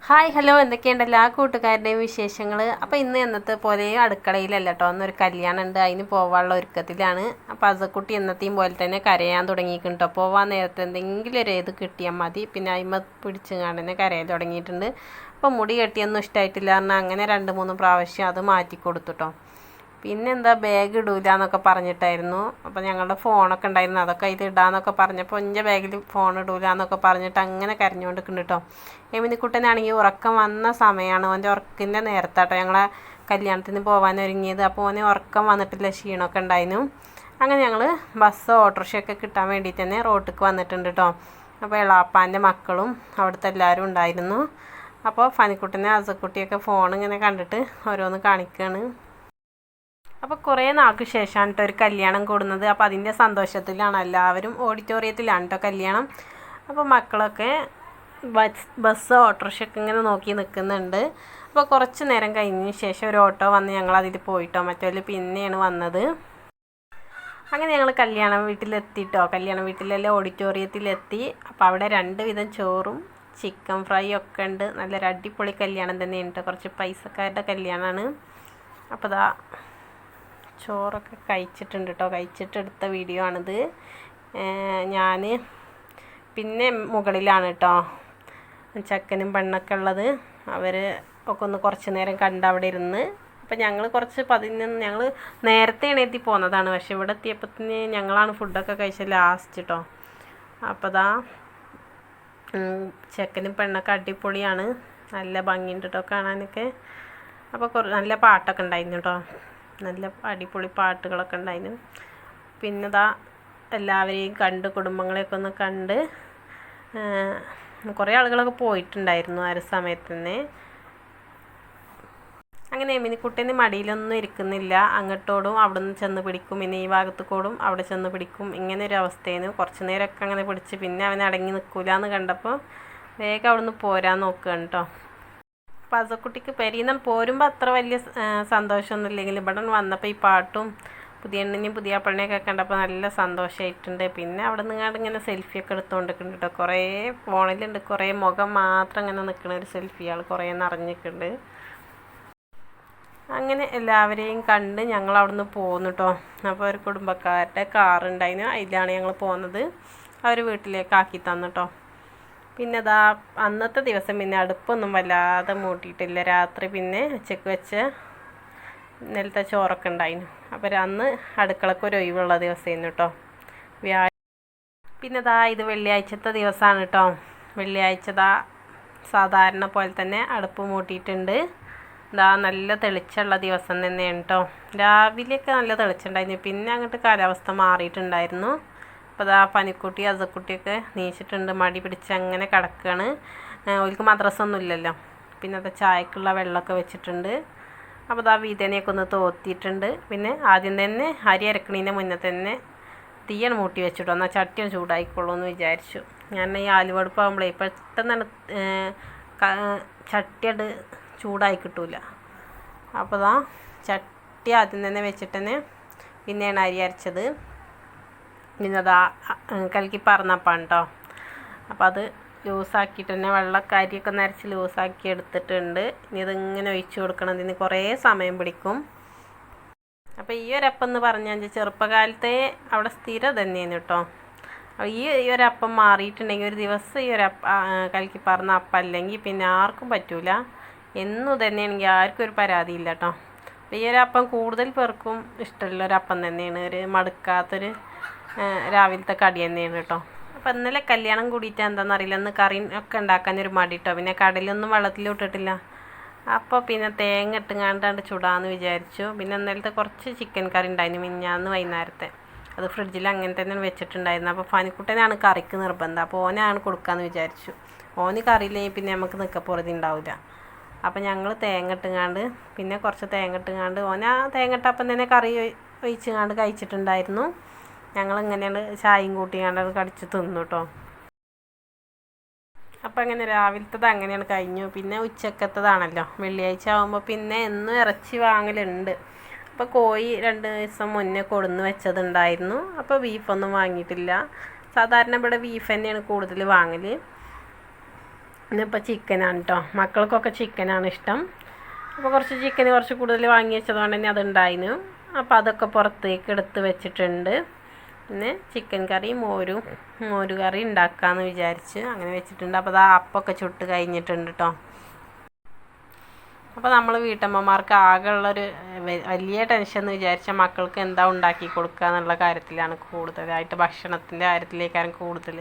Hi hello എന്തൊക്കെയുണ്ടല്ലോ ആ കൂട്ടുകാരുടെയും വിശേഷങ്ങൾ. അപ്പോൾ ഇന്ന് എന്നത്തെ പോലെ അടുക്കളയിലല്ല കേട്ടോ, അന്നൊരു കല്യാണം ഉണ്ട്, അതിന് പോകാനുള്ള ഒരുക്കത്തിലാണ്. അപ്പോൾ അസക്കുട്ടി എന്നത്തെയും പോലെ തന്നെ കരയാൻ തുടങ്ങിയിട്ടുണ്ട് കേട്ടോ. പോകാൻ നേരത്തെ എന്തെങ്കിലും ഒരു ഇത് കിട്ടിയാൽ മതി, പിന്നെ അതിമ പിടിച്ച് തന്നെ കരയാൻ തുടങ്ങിയിട്ടുണ്ട്. അപ്പോൾ മുടി കെട്ടിയൊന്നും ഇഷ്ടമായിട്ടില്ല പറഞ്ഞാൽ അങ്ങനെ 2-3 പ്രാവശ്യം അത് മാറ്റി കൊടുത്തു കേട്ടോ. പിന്നെ എന്താ ബാഗ് ഇടൂല എന്നൊക്കെ പറഞ്ഞിട്ടായിരുന്നു. അപ്പോൾ ഞങ്ങളുടെ ഫോണൊക്കെ ഉണ്ടായിരുന്നു, അതൊക്കെ അതിൽ ഇടാന്നൊക്കെ പറഞ്ഞപ്പോൾ എൻ്റെ ബാഗിൽ ഫോൺ ഇടൂല എന്നൊക്കെ പറഞ്ഞിട്ട് അങ്ങനെ കരഞ്ഞുകൊണ്ടിരിക്കുന്നുണ്ട് കേട്ടോ. എമിനിക്കുട്ടനാണെങ്കിൽ ഉറക്കം വന്ന സമയമാണ്, ഓൻ്റെ ഉറക്കിൻ്റെ നേരത്താട്ടോ ഞങ്ങളെ കല്യാണത്തിന് പോകാൻ ഒരുങ്ങിയത്. അപ്പോൾ ഓന് ഉറക്കം വന്നിട്ടില്ല, ക്ഷീണമൊക്കെ ഉണ്ടായിരുന്നു. അങ്ങനെ ഞങ്ങൾ ബസ് ഓട്ടോറിക്ഷയൊക്കെ കിട്ടാൻ വേണ്ടിയിട്ട് തന്നെ റോട്ടിലേക്ക് വന്നിട്ടുണ്ട് കേട്ടോ. അപ്പോൾ എളാപ്പാൻ്റെ മക്കളും അവിടുത്തെ എല്ലാവരും ഉണ്ടായിരുന്നു. അപ്പോൾ ഫനിക്കുട്ടനെ അസക്കുട്ടിയൊക്കെ ഫോൺ ഇങ്ങനെ കണ്ടിട്ട് ഓരോന്ന് കാണിക്കുകയാണ്. അപ്പോൾ കുറേ നാൾക്ക് ശേഷമാണ് കേട്ടോ ഒരു കല്യാണം കൂടുന്നത്. അപ്പോൾ അതിൻ്റെ സന്തോഷത്തിലാണ് എല്ലാവരും. ഓഡിറ്റോറിയത്തിലാണ് കേട്ടോ കല്യാണം. അപ്പോൾ മക്കളൊക്കെ ബസ് ഓട്ടോറിക്ഷയൊക്കെ ഇങ്ങനെ നോക്കി നിൽക്കുന്നുണ്ട്. അപ്പോൾ കുറച്ച് നേരം കഴിഞ്ഞതിന് ശേഷം ഒരു ഓട്ടോ വന്ന് ഞങ്ങൾ അതിൽ പോയിട്ടോ, മറ്റേ പിന്നെയാണ് വന്നത്. അങ്ങനെ ഞങ്ങൾ കല്യാണ വീട്ടിലെത്തിയിട്ടോ, കല്യാണ വീട്ടിലല്ലേ ഓഡിറ്റോറിയത്തിലെത്തി. അപ്പോൾ അവിടെ 2 വിധം ചോറും ചിക്കൻ ഫ്രൈ ഒക്കെ ഉണ്ട്. നല്ലൊരു അടിപൊളി കല്യാണം തന്നെയാണ് കേട്ടോ, കുറച്ച് പൈസക്കാരുടെ കല്യാണമാണ്. അപ്പോൾ ദാ ചോറൊക്കെ കഴിച്ചിട്ടുണ്ട് കേട്ടോ, കഴിച്ചിട്ടെടുത്ത വീഡിയോ ആണിത്. ഞാൻ പിന്നെ മുകളിലാണ് കേട്ടോ ചെക്കനും പെണ്ണൊക്കെ ഉള്ളത്. അവർ ഒക്കെ ഒന്ന് കുറച്ച് നേരം കണ്ട് അവിടെ ഇരുന്ന്. അപ്പം ഞങ്ങൾ ഞങ്ങൾ നേരത്തെ എണീറ്റി പോകുന്നതാണ്, പക്ഷെ ഇവിടെ എത്തിയപ്പത്തിന് ഞങ്ങളാണ് ഫുഡൊക്കെ കഴിച്ചത് ലാസ്റ്റ് കേട്ടോ. അപ്പോൾ ദാ ചെക്കനും പെണ്ണൊക്കെ അടിപൊളിയാണ്, നല്ല ഭംഗിയുണ്ട് കേട്ടോ കാണാനൊക്കെ. അപ്പോൾ നല്ല പാട്ടൊക്കെ ഉണ്ടായിരുന്നു കേട്ടോ, നല്ല അടിപൊളി പാട്ടുകളൊക്കെ ഉണ്ടായിരുന്നു. പിന്നെ ദാ എല്ലാവരെയും കണ്ട്, കുടുംബങ്ങളെയൊക്കെ ഒന്ന് കണ്ട്. കുറേ ആളുകളൊക്കെ പോയിട്ടുണ്ടായിരുന്നു ആ ഒരു സമയത്ത് തന്നെ. അങ്ങനെ എമിനിക്കുട്ടന് മടിയിലൊന്നും ഇരിക്കുന്നില്ല, അങ്ങോട്ടോടും അവിടെ നിന്ന് ചെന്ന് പിടിക്കും, പിന്നെ ഈ ഭാഗത്ത് കൂടും അവിടെ ചെന്ന് പിടിക്കും. ഇങ്ങനെ ഒരു അവസ്ഥയായിരുന്നു. കുറച്ച് നേരമൊക്കെ അങ്ങനെ പിടിച്ച് പിന്നെ അവൻ അടങ്ങി നിൽക്കില്ല എന്ന് കണ്ടപ്പോൾ വേഗം അവിടെ നിന്ന് പോരാൻ നോക്കുകയാണ് കേട്ടോ. അപ്പോൾ അസക്കുട്ടിക്ക് പെരീന്ന് പോരുമ്പോൾ അത്ര വലിയ സന്തോഷമൊന്നും ഇല്ലെങ്കിലും ഇവിടെ വന്നപ്പോൾ ഈ പാട്ടും പുതിയ എണ്ണിനെയും പുതിയ പെണ്ണിനെയൊക്കെ കണ്ടപ്പോൾ നല്ല സന്തോഷമായിട്ടുണ്ട്. പിന്നെ അവിടെ നിന്നാണ്ട് ഇങ്ങനെ സെൽഫിയൊക്കെ എടുത്തുകൊണ്ടിരിക്കുന്നുണ്ട് കേട്ടോ. കുറേ ഫോണിലുണ്ട്, കുറേ മുഖം മാത്രം ഇങ്ങനെ നിൽക്കുന്ന ഒരു സെൽഫിയാൾ കുറേ നിറഞ്ഞിട്ടുണ്ട്. അങ്ങനെ എല്ലാവരെയും കണ്ട് ഞങ്ങൾ അവിടെ നിന്ന് പോന്നു കേട്ടോ. അപ്പോൾ ഒരു കുടുംബക്കാരുടെ കാറുണ്ടായിരുന്നു, അതിലാണ് ഞങ്ങൾ പോകുന്നത്. അവർ വീട്ടിലേക്ക് ആക്കി തന്നു കേട്ടോ. പിന്നെ അതാ അന്നത്തെ ദിവസം പിന്നെ അടുപ്പൊന്നും വല്ലാതെ മൂട്ടിയിട്ടില്ല. രാത്രി പിന്നെ ഉച്ചയ്ക്ക് വെച്ച് ഇന്നലത്തെ ചോറൊക്കെ ഉണ്ടായിരുന്നു. അപ്പോൾ അന്ന് അടുക്കളക്ക് ഒരു ഒഴിവുള്ള ദിവസമായിരുന്നു കേട്ടോ, പിന്നെ ദാ ഇത് വെള്ളിയാഴ്ചത്തെ ദിവസമാണ് കേട്ടോ. വെള്ളിയാഴ്ച ദാ സാധാരണ പോലെ തന്നെ അടുപ്പ് മൂട്ടിയിട്ടുണ്ട്. ഇതാ നല്ല തെളിച്ചുള്ള ദിവസം തന്നെയാണ് കേട്ടോ. രാവിലെയൊക്കെ നല്ല തെളിച്ചുണ്ടായിരുന്നു, പിന്നെ അങ്ങോട്ട് കാലാവസ്ഥ മാറിയിട്ടുണ്ടായിരുന്നു. അപ്പോൾ അതാ പനിക്കുട്ടി അസക്കുട്ടിയൊക്കെ നീച്ചിട്ടുണ്ട്, മടി പിടിച്ച് അങ്ങനെ കിടക്കുകയാണ്. അവർക്ക് മദ്രസ ഒന്നും ഇല്ലല്ലോ. പിന്നെ അത് ചായക്കുള്ള വെള്ളമൊക്കെ വെച്ചിട്ടുണ്ട്. അപ്പോൾ അതാ വീതനയൊക്കെ ഒന്ന് തോത്തിയിട്ടുണ്ട്. പിന്നെ ആദ്യം തന്നെ അരി അരക്കണീൻ്റെ മുന്നേ തന്നെ തീയാണ് മൂട്ടി വെച്ചിട്ടോ, എന്നാൽ ചട്ടിയാണ് ചൂടായിക്കോളൂ എന്ന് വിചാരിച്ചു. ഞാൻ ഈ ആലുവടുപ്പാകുമ്പോഴേ പെട്ടെന്നാണ് ചട്ടിയട് ചൂടായി കിട്ടൂല. അപ്പോൾ ദാ ചട്ടി ആദ്യം തന്നെ വെച്ചിട്ട് തന്നെ പിന്നെയാണ് അരി അരച്ചത്. പിന്നെ അതാ കലക്കി പറന്നപ്പാണ് കേട്ടോ. അപ്പോൾ അത് ലൂസാക്കിയിട്ട് തന്നെ വെള്ളമൊക്കെ അരിയൊക്കെ നരച്ച് ലൂസാക്കി എടുത്തിട്ടുണ്ട്. ഇനി ഇതിങ്ങനെ ഒഴിച്ച് കൊടുക്കണം, ഇതിന് കുറേ സമയം പിടിക്കും. അപ്പോൾ ഈ ഒരപ്പം എന്ന് പറഞ്ഞാൽ ചെറുപ്പകാലത്തെ അവിടെ സ്ഥിരം തന്നെയാണ് കേട്ടോ. ഈ ഒരപ്പം മാറിയിട്ടുണ്ടെങ്കിൽ ഒരു ദിവസം ഈ കലക്കി പറന്ന അപ്പം അല്ലെങ്കിൽ പിന്നെ ആർക്കും പറ്റൂല. എന്നും തന്നെയാണെങ്കിൽ ആർക്കും ഒരു പരാതിയില്ല കേട്ടോ. അപ്പോൾ ഈ ഒരപ്പം കൂടുതൽ പേർക്കും ഇഷ്ടമുള്ള ഒരപ്പം തന്നെയാണ്, ഒരു മടുക്കാത്തൊരു രാവിലത്തെ കടി തന്നെയാണ് കേട്ടോ. അപ്പോൾ ഇന്നലെ കല്യാണം കൂടിയിട്ട് എന്താണെന്നറിയില്ല, ഇന്ന് കറി ഒക്കെ ഉണ്ടാക്കാനൊരു മടി കേട്ടോ. പിന്നെ കടലൊന്നും വെള്ളത്തിലിട്ടിട്ടില്ല. അപ്പോൾ പിന്നെ തേങ്ങ ഇട്ടുങ്ങാണ്ടാണ്ട് ചുടാന്ന് വിചാരിച്ചു. പിന്നെ ഇന്നലത്തെ കുറച്ച് ചിക്കൻ കറി ഉണ്ടായിരുന്നു മിഞ്ഞാന്ന് വൈകുന്നേരത്തെ, അത് ഫ്രിഡ്ജിൽ അങ്ങനെ തന്നെ വെച്ചിട്ടുണ്ടായിരുന്നു. അപ്പോൾ ഫനിക്കുട്ടനാണ് കറിക്ക് നിർബന്ധം, അപ്പോൾ ഓനാണ് കൊടുക്കാമെന്ന് വിചാരിച്ചു. ഓന് കറിയില്ലെങ്കിൽ പിന്നെ നമുക്ക് നിൽക്കപ്പുറതി ഉണ്ടാവില്ല. അപ്പോൾ ഞങ്ങൾ തേങ്ങ ഇട്ടുങ്ങാണ്ട് പിന്നെ കുറച്ച് തേങ്ങ ഇട്ടുങ്ങാണ്ട് ഓന തേങ്ങ ഇട്ടപ്പം തന്നെ കറി ഒഴിച്ചുങ്ങാണ്ട് കഴിച്ചിട്ടുണ്ടായിരുന്നു. ഞങ്ങളിങ്ങനെയാണ് ചായയും കൂട്ടിങ്ങാണ്ട് കടിച്ച് തിന്നു കേട്ടോ. അപ്പോൾ അങ്ങനെ രാവിലത്തത് അങ്ങനെയാണ് കഴിഞ്ഞു. പിന്നെ ഉച്ചക്കത്തതാണല്ലോ, വെള്ളിയാഴ്ച ആകുമ്പോൾ പിന്നെ എന്നും ഇറച്ചി വാങ്ങലുണ്ട്. അപ്പോൾ കോഴി 2 ദിവസം മുന്നേ കൊടുന്ന് വെച്ചതുണ്ടായിരുന്നു. അപ്പോൾ ബീഫൊന്നും വാങ്ങിയിട്ടില്ല. സാധാരണ ഇവിടെ ബീഫ് തന്നെയാണ് കൂടുതൽ വാങ്ങൽ. ഇന്നിപ്പോൾ ചിക്കനാണ് കേട്ടോ. മക്കൾക്കൊക്കെ ചിക്കനാണ് ഇഷ്ടം. അപ്പോൾ കുറച്ച് കൂടുതൽ വാങ്ങി വെച്ചതുകൊണ്ട് തന്നെ അതുണ്ടായിരുന്നു. അപ്പോൾ അതൊക്കെ പുറത്തേക്ക് എടുത്ത് വെച്ചിട്ടുണ്ട്. പിന്നെ ചിക്കൻ കറി മോര് കറി ഉണ്ടാക്കാമെന്ന് വിചാരിച്ച് അങ്ങനെ വെച്ചിട്ടുണ്ട്. അപ്പോൾ അത് അപ്പമൊക്കെ ചുട്ട് കഴിഞ്ഞിട്ടുണ്ട് കേട്ടോ. അപ്പോൾ നമ്മൾ വീട്ടമ്മമാർക്ക് ആകെയുള്ളൊരു വലിയ ടെൻഷൻ എന്ന് വിചാരിച്ചാൽ മക്കൾക്ക് എന്താ ഉണ്ടാക്കി കൊടുക്കുക എന്നുള്ള കാര്യത്തിലാണ് കൂടുതലായിട്ട്, ഭക്ഷണത്തിൻ്റെ കാര്യത്തിലേക്കാണ് കൂടുതൽ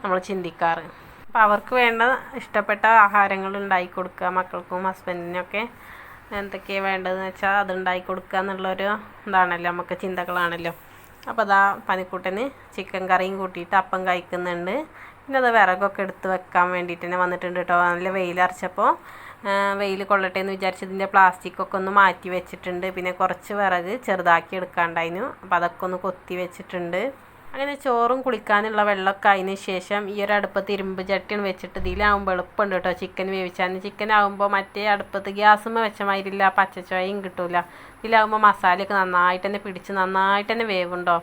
നമ്മൾ ചിന്തിക്കാറ്. അപ്പോൾ അവർക്ക് വേണ്ട ഇഷ്ടപ്പെട്ട ആഹാരങ്ങൾ ഉണ്ടാക്കി കൊടുക്കുക, മക്കൾക്കും ഹസ്ബൻഡിനൊക്കെ എന്തൊക്കെയാണ് വേണ്ടതെന്ന് വെച്ചാൽ അത് ഉണ്ടാക്കി കൊടുക്കുക എന്നുള്ളൊരു ഇതാണല്ലോ, നമുക്ക് ചിന്തകളാണല്ലോ. അപ്പോൾ അതാ പനിക്കുട്ടന് ചിക്കൻ കറിയും കൂട്ടിയിട്ട് അപ്പം കഴിക്കുന്നുണ്ട്. പിന്നെ അത് വിറകൊക്കെ എടുത്ത് വെക്കാൻ വേണ്ടിയിട്ട് തന്നെ വന്നിട്ടുണ്ട് കേട്ടോ. നല്ല വെയിലറച്ചപ്പോൾ വെയിൽ കൊള്ളട്ടെ എന്ന് വിചാരിച്ചതിൻ്റെ പ്ലാസ്റ്റിക്കൊക്കെ ഒന്ന് മാറ്റി വെച്ചിട്ടുണ്ട്. പിന്നെ കുറച്ച് വിറക് ചെറുതാക്കി എടുക്കാണ്ടായിരുന്നു, അപ്പോൾ അതൊക്കെ ഒന്ന് കൊത്തി വെച്ചിട്ടുണ്ട്. അങ്ങനെ ചോറും കുളിക്കാനുള്ള വെള്ളമൊക്കെ അതിന് ശേഷം ഈ ഒരു അടുപ്പത്ത് ഇരുമ്പ് ചട്ടിയാണ് വെച്ചിട്ട് ഇതിലാവുമ്പോൾ എളുപ്പമുണ്ട് കേട്ടോ ചിക്കൻ വേവിച്ചാൽ. ചിക്കൻ ആകുമ്പോൾ മറ്റേ അടുപ്പത്ത് ഗ്യാസുമ്മ വെച്ച മാതിരില്ല, പച്ചച്ചോയും കിട്ടില്ല. ഇതിലാവുമ്പോൾ മസാലയൊക്കെ നന്നായിട്ട് തന്നെ പിടിച്ച് നന്നായിട്ട് തന്നെ വേവുണ്ടോ.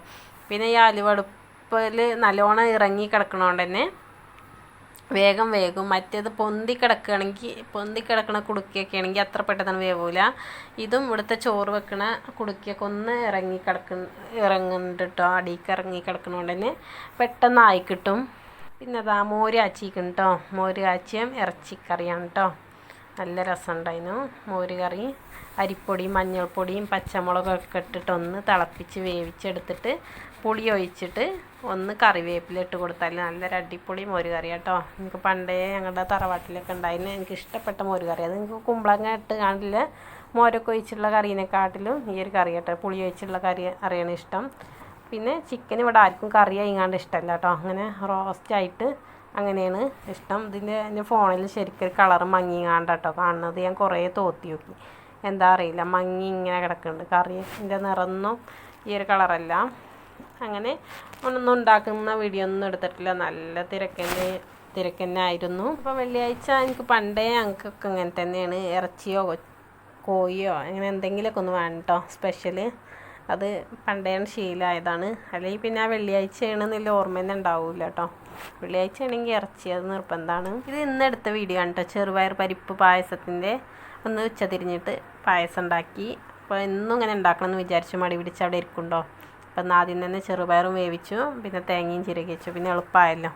പിന്നെ ഈ അലുവടുപ്പിൽ നല്ലോണം ഇറങ്ങി കിടക്കണോണ്ട് തന്നെ വേഗം വേകും. മറ്റേത് പൊന്തി കിടക്കണ കുടുക്കിയൊക്കെ ആണെങ്കിൽ അത്ര പെട്ടെന്ന് വേവൂല. ഇതും ഇവിടുത്തെ ചോറ് വെക്കണ കുടുക്കിയൊക്കെ ഒന്ന് ഇറങ്ങുന്നുണ്ട് കേട്ടോ, അടിക്ക് ഇറങ്ങി കിടക്കണോണ്ട് തന്നെ പെട്ടെന്ന് ആയി കിട്ടും. പിന്നെ അതാ മോര് കാച്ചിക്കും കേട്ടോ. മോര് കാച്ചിയും ഇറച്ചിക്കറിയാണ് കേട്ടോ. നല്ല രസമുണ്ടായിരുന്നു മോര് കറി. അരിപ്പൊടിയും മഞ്ഞൾപ്പൊടിയും പച്ചമുളകൊക്കെ ഇട്ടിട്ട് ഒന്ന് തിളപ്പിച്ച് വേവിച്ചെടുത്തിട്ട് പുളി ഒഴിച്ചിട്ട് ഒന്ന് കറിവേപ്പില ഇട്ട് കൊടുത്താൽ നല്ലൊരു അടിപൊളി മോര് കറി കേട്ടോ. എനിക്ക് പണ്ടേ ഞങ്ങളുടെ തറവാട്ടിലൊക്കെ ഉണ്ടായിരുന്നു എനിക്ക് ഇഷ്ടപ്പെട്ട മോര് കറി. അത് എനിക്ക് കുമ്പളങ്ങ ഇട്ട് കാണില്ല, മോരൊക്കെ ഒഴിച്ചുള്ള കറീനെക്കാട്ടിലും ഈ ഒരു കറി കേട്ടോ, പുളി ഒഴിച്ചുള്ള കറി അറിയാണ് ഇഷ്ടം. പിന്നെ ചിക്കൻ ഇവിടെ ആർക്കും കറി ആയിങ്ങാണ്ട് ഇഷ്ടമല്ല കേട്ടോ, അങ്ങനെ റോസ്റ്റായിട്ട് അങ്ങനെയാണ് ഇഷ്ടം. എൻ്റെ ഫോണിൽ ശരിക്കും കളർ മങ്ങിങ്ങാണ്ട് കേട്ടോ കാണുന്നത്. ഞാൻ കുറേ തോത്തി നോക്കി, എന്താ അറിയില്ല, മങ്ങി ഇങ്ങനെ കിടക്കുന്നുണ്ട്. കറിൻ്റെ നിറമൊന്നും ഈ ഒരു കളറല്ല. അങ്ങനെ ഒന്നും ഉണ്ടാക്കുന്ന വീഡിയോ ഒന്നും എടുത്തിട്ടില്ല, നല്ല തിരക്കന്നെ ആയിരുന്നു. അപ്പോൾ വെള്ളിയാഴ്ച എനിക്ക് പണ്ടേ ഞങ്ങൾക്കൊക്കെ അങ്ങനെ തന്നെയാണ്, ഇറച്ചിയോ കോഴിയോ അങ്ങനെ എന്തെങ്കിലുമൊക്കെ ഒന്ന് വേണം കേട്ടോ സ്പെഷ്യല്. അത് പണ്ടേ ശീലമായതാണ്. അല്ലെങ്കിൽ പിന്നെ ആ വെള്ളിയാഴ്ചയാണെന്നില്ല ഓർമ്മ തന്നെ ഉണ്ടാവില്ല കേട്ടോ. വെള്ളിയാഴ്ച ആണെങ്കിൽ ഇറച്ചി അത് നിർബന്ധമാണ്. ഇത് ഇന്നെടുത്ത വീഡിയോ ആണ് കേട്ടോ. ചെറുപയർ പരിപ്പ് പായസത്തിൻ്റെ ഒന്ന് ഉച്ചതിരിഞ്ഞിട്ട് പായസം ഉണ്ടാക്കി. അപ്പോൾ എന്നും ഇങ്ങനെ ഉണ്ടാക്കണം എന്ന് വിചാരിച്ചു മടി പിടിച്ച് അവിടെ ഇരിക്കുന്നുണ്ടോ. അപ്പം ആദ്യം തന്നെ ചെറുപയറും വേവിച്ചു, പിന്നെ തേങ്ങയും ചിരകി വെച്ചു, പിന്നെ എളുപ്പമായല്ലോ.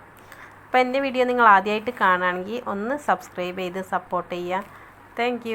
അപ്പോൾ എൻ്റെ വീഡിയോ നിങ്ങൾ ആദ്യമായിട്ട് കാണുകയാണെങ്കിൽ ഒന്ന് സബ്സ്ക്രൈബ് ചെയ്ത് സപ്പോർട്ട് ചെയ്യുക. താങ്ക്